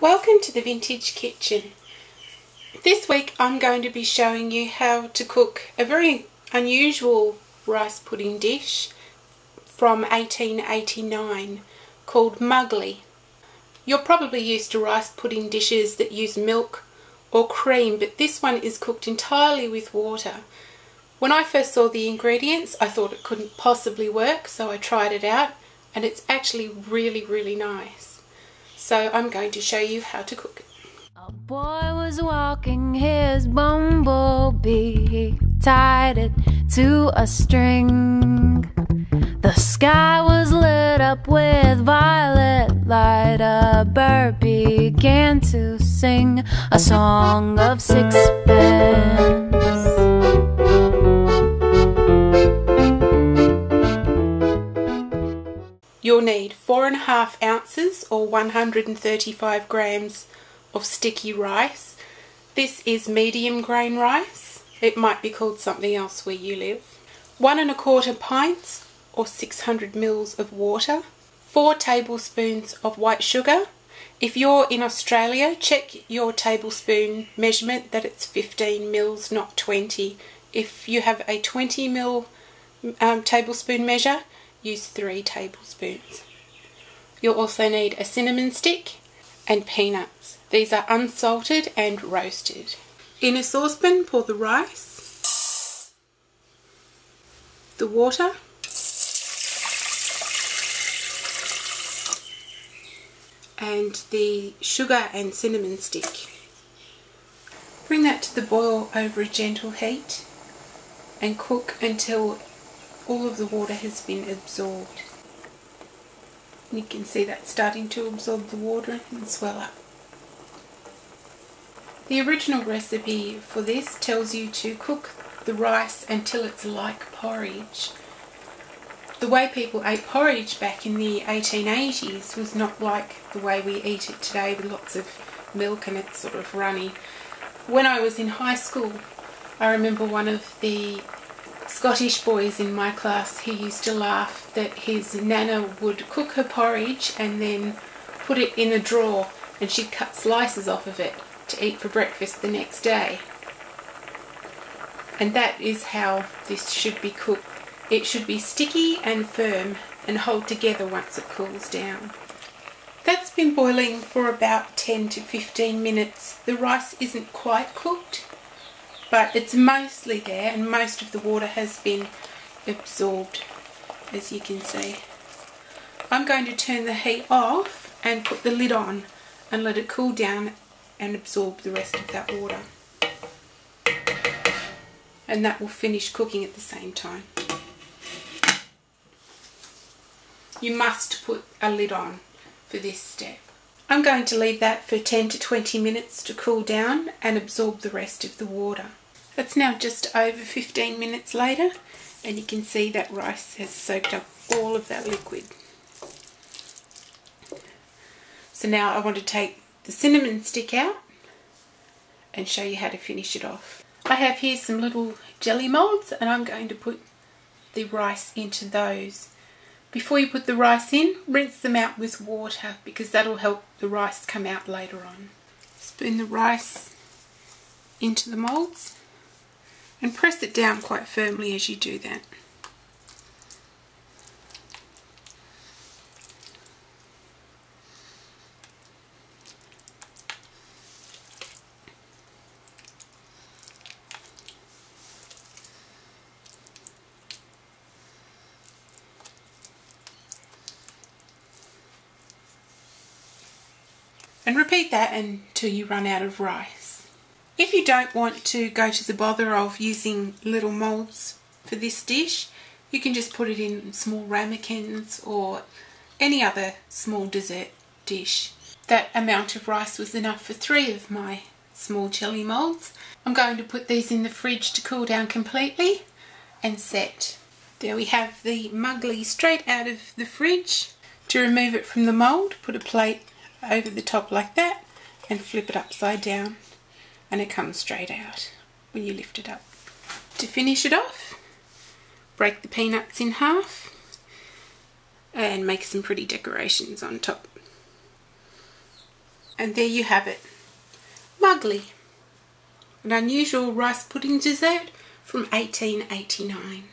Welcome to the Vintage Kitchen. This week I'm going to be showing you how to cook a very unusual rice pudding dish from 1889 called muggly. You're probably used to rice pudding dishes that use milk or cream, but this one is cooked entirely with water. When I first saw the ingredients, I thought it couldn't possibly work, so I tried it out, and it's actually really nice. So I'm going to show you how to cook it. A boy was walking his bumblebee, he tied it to a string. The sky was lit up with violet light, a bird began to sing a song of sixpence. You'll need 4½ ounces or 135 grams of sticky rice. This is medium grain rice. It might be called something else where you live. 1¼ pints or 600 mils of water. 4 tablespoons of white sugar. If you're in Australia, check your tablespoon measurement that it's 15 mils, not 20. If you have a 20 mil tablespoon measure, use 3 tablespoons. You'll also need a cinnamon stick and peanuts. These are unsalted and roasted. In a saucepan, pour the rice, the water, and the sugar and cinnamon stick. Bring that to the boil over a gentle heat and cook until all of the water has been absorbed. You can see that starting to absorb the water and swell up. The original recipe for this tells you to cook the rice until it's like porridge. The way people ate porridge back in the 1880s was not like the way we eat it today with lots of milk and it's sort of runny. When I was in high school, I remember one of the Scottish boys in my class, he used to laugh that his nana would cook her porridge and then put it in a drawer and she'd cut slices off of it to eat for breakfast the next day. And that is how this should be cooked. It should be sticky and firm and hold together once it cools down. That's been boiling for about 10 to 15 minutes. The rice isn't quite cooked, but it's mostly there and most of the water has been absorbed, as you can see. I'm going to turn the heat off and put the lid on and let it cool down and absorb the rest of that water. And that will finish cooking at the same time. You must put a lid on for this step. I'm going to leave that for 10 to 20 minutes to cool down and absorb the rest of the water. It's now just over 15 minutes later and you can see that rice has soaked up all of that liquid. So now I want to take the cinnamon stick out and show you how to finish it off. I have here some little jelly moulds and I'm going to put the rice into those. Before you put the rice in, rinse them out with water because that'll help the rice come out later on. Spoon the rice into the moulds and press it down quite firmly as you do that. And repeat that until you run out of rice. If you don't want to go to the bother of using little moulds for this dish, you can just put it in small ramekins or any other small dessert dish. That amount of rice was enough for 3 of my small jelly moulds. I'm going to put these in the fridge to cool down completely and set. There we have the muggly straight out of the fridge. To remove it from the mould, put a plate over the top like that and flip it upside down and it comes straight out when you lift it up. To finish it off, break the peanuts in half and make some pretty decorations on top. And there you have it. Muggly. An unusual rice pudding dessert from 1889.